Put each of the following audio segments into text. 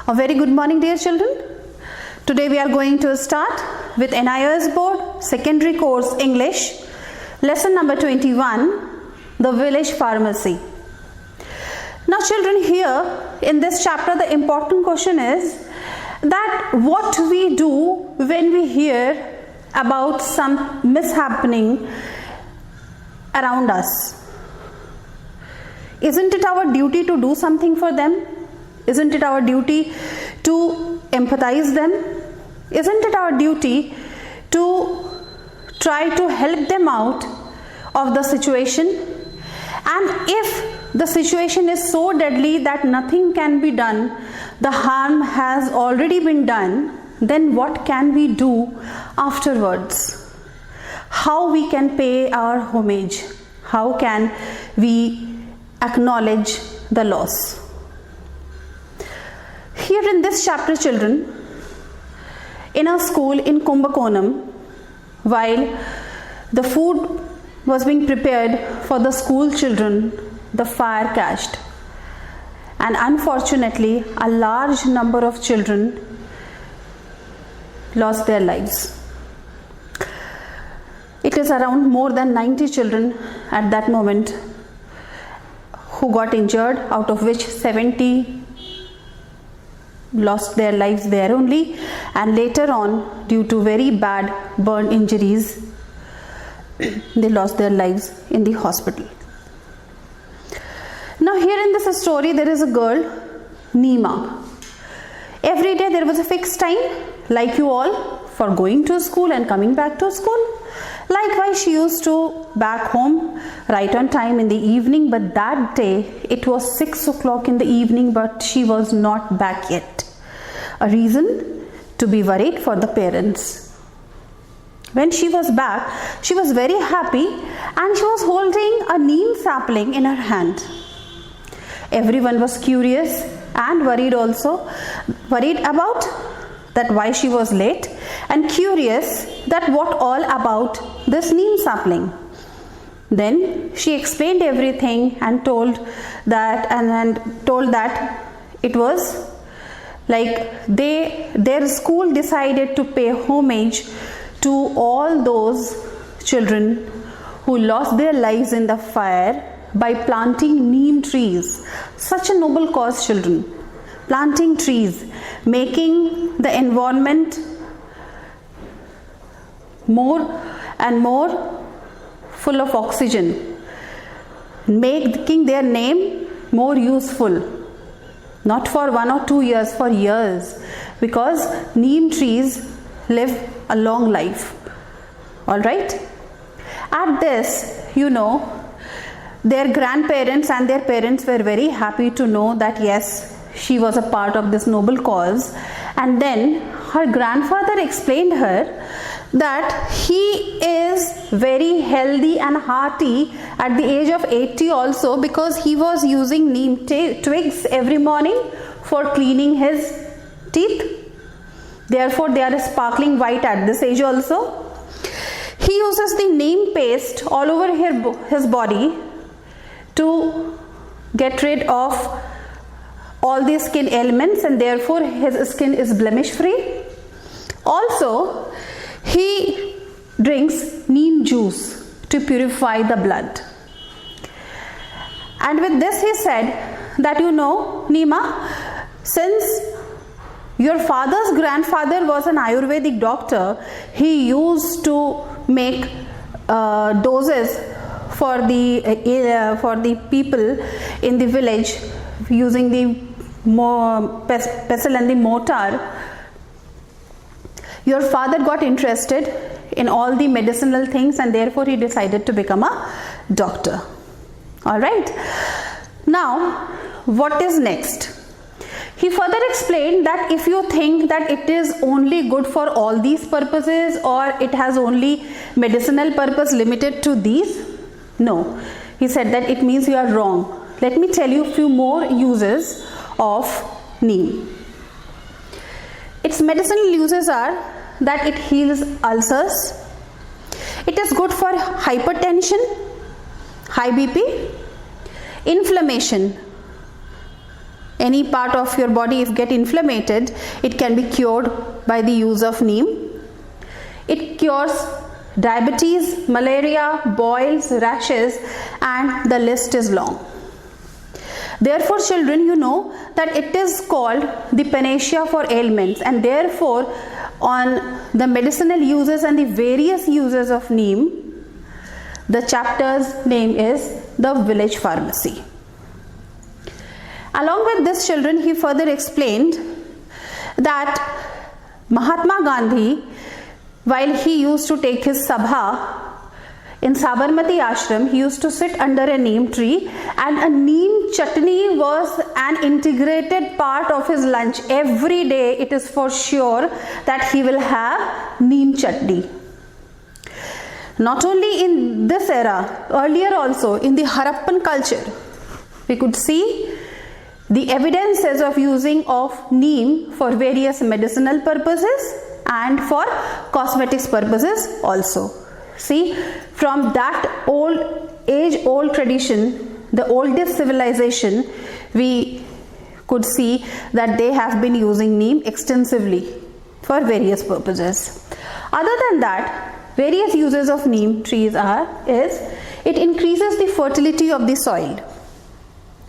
A very good morning, dear children. Today we are going to start with NIOS Board Secondary Course English, lesson number 21, the village pharmacy. Now children, here in this chapter the important question is that what we do when we hear about some mishappening around us. Isn't it our duty to do something for them? Isn't it our duty to empathize them? Isn't it our duty to try to help them out of the situation? And if the situation is so deadly that nothing can be done, the harm has already been done, then what can we do afterwards? How we can pay our homage? How can we acknowledge the loss? Here in this chapter, children, in a school in Kumbakonam, while the food was being prepared for the school children, the fire catched, and unfortunately a large number of children lost their lives. It is around more than 90 children at that moment who got injured, out of which 70 lost their lives there only, and later on, due to very bad burn injuries, they lost their lives in the hospital. Now here in this story there is a girl, Neema. Every day there was a fixed time, like you all, for going to school and coming back to school. Likewise, she used to back home right on time in the evening, but that day it was 6 o'clock in the evening, but she was not back yet. A reason to be worried for the parents. When she was back, she was very happy and she was holding a neem sapling in her hand. Everyone was curious and worried also, worried about that why she was late, and curious that what all about this neem sapling. Then she explained everything and told that it was like their school decided to pay homage to all those children who lost their lives in the fire by planting neem trees. Such a noble cause, children. Planting trees, making the environment more and more full of oxygen, making their name more useful, not for 1 or 2 years, for years, because neem trees live a long life. All right? At this, their grandparents and their parents were very happy to know that yes, she was a part of this noble cause. And then her grandfather explained her that he is very healthy and hearty at the age of 80 also, because he was using neem twigs every morning for cleaning his teeth. Therefore, they are sparkling white at this age also. He uses the neem paste all over his body to get rid of all the skin ailments, and therefore his skin is blemish free. Also, he drinks neem juice to purify the blood. And with this he said that Neema, since your father's grandfather was an Ayurvedic doctor, he used to make doses for the people in the village using the pestle and the mortar. Your father got interested in all the medicinal things, and therefore he decided to become a doctor. All right. Now, what is next? He further explained that if you think that it is only good for all these purposes, or it has only medicinal purpose limited to these, no. He said that it means you are wrong. Let me tell you a few more uses of neem. Its medicinal uses are that it heals ulcers. It is good for hypertension, high BP, inflammation, any part of your body if get inflamed, it can be cured by the use of neem. It cures diabetes, malaria, boils, rashes, and the list is long. Therefore, children, you know that it is called the panacea for ailments, and therefore on the medicinal uses and the various uses of neem, the chapter's name is the village pharmacy. Along with this, children, he further explained that Mahatma Gandhi, while he used to take his sabha in Sabarmati ashram, he used to sit under a neem tree, and a neem chutney was an integrated part of his lunch. Every day it is for sure that he will have neem chutney. Not only in this era, earlier also in the Harappan culture, we could see the evidences of using of neem for various medicinal purposes and for cosmetics purposes also. See, from that age-old tradition, the oldest civilization, we could see that they have been using neem extensively for various purposes. Other than that, various uses of neem trees is it increases the fertility of the soil.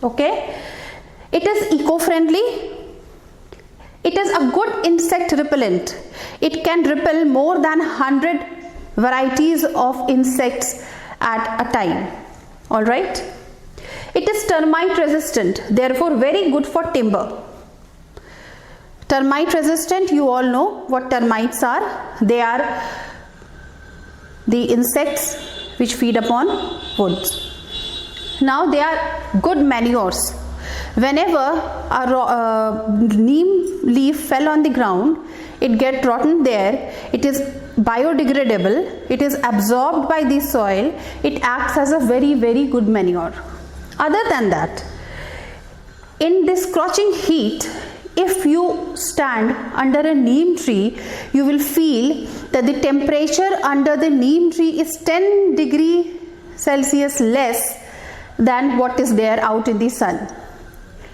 Okay, it is eco-friendly. It is a good insect repellent. It can repel more than 100 varieties of insects at a time. All right. It is termite resistant, therefore very good for timber. Termite resistant, you all know what termites are. They are the insects which feed upon woods. Now they are good manures. Whenever a neem leaf fell on the ground, it gets rotten there. It is biodegradable. It is absorbed by the soil. It acts as a very, very good manure. Other than that, in this scorching heat, if you stand under a neem tree, you will feel that the temperature under the neem tree is 10 degrees Celsius less than what is there out in the sun.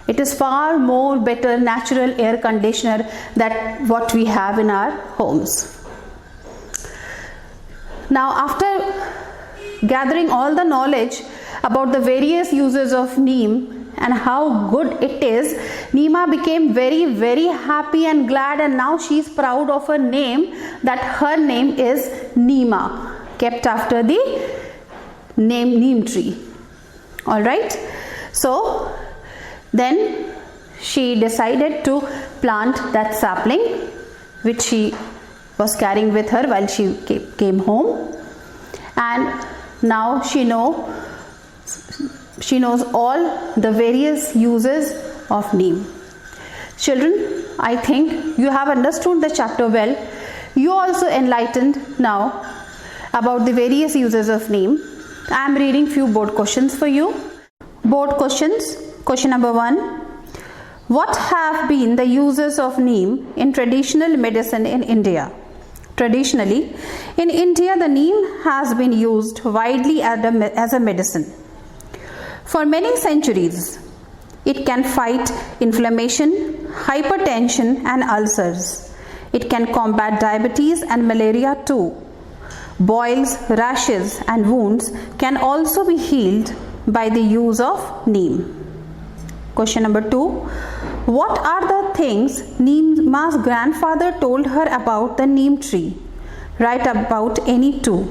It is far more better natural air conditioner than what we have in our homes. Now, after gathering all the knowledge about the various uses of neem and how good it is, Neema became very, very happy and glad, and now she is proud of her name, that her name is Neema, kept after the name neem tree. All right. So then she decided to plant that sapling which she was carrying with her while she came home, and now she knows all the various uses of neem. Children, I think you have understood the chapter well. You also enlightened now about the various uses of neem. I am reading few board questions for you. Board questions. Question number 1. What have been the uses of neem in traditional medicine in India? Traditionally, in India, the neem has been used widely as a medicine. For many centuries, it can fight inflammation, hypertension and ulcers. It can combat diabetes and malaria too. Boils, rashes and wounds can also be healed by the use of neem. Question number 2. What are the things Neema's grandfather told her about the neem tree? Write about any two.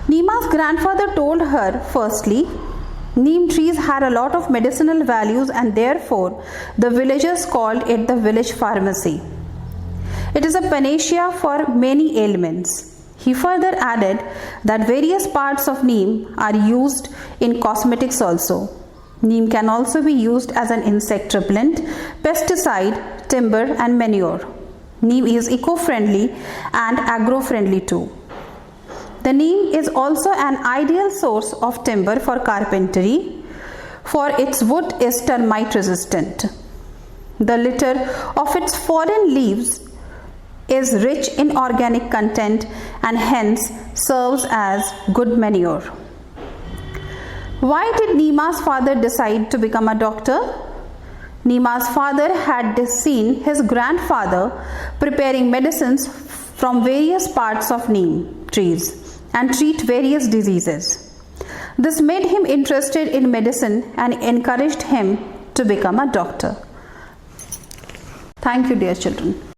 Neema's grandfather told her, firstly, neem trees had a lot of medicinal values and therefore the villagers called it the village pharmacy. It is a panacea for many ailments. He further added that various parts of neem are used in cosmetics also. Neem can also be used as an insect repellent, pesticide, timber and manure. Neem is eco-friendly and agro-friendly too. The neem is also an ideal source of timber for carpentry, for its wood is termite resistant. The litter of its fallen leaves is rich in organic content and hence serves as good manure. Why did Neema's father decide to become a doctor? Nima's father had seen his grandfather preparing medicines from various parts of neem trees and treat various diseases. This made him interested in medicine and encouraged him to become a doctor. Thank you, dear children.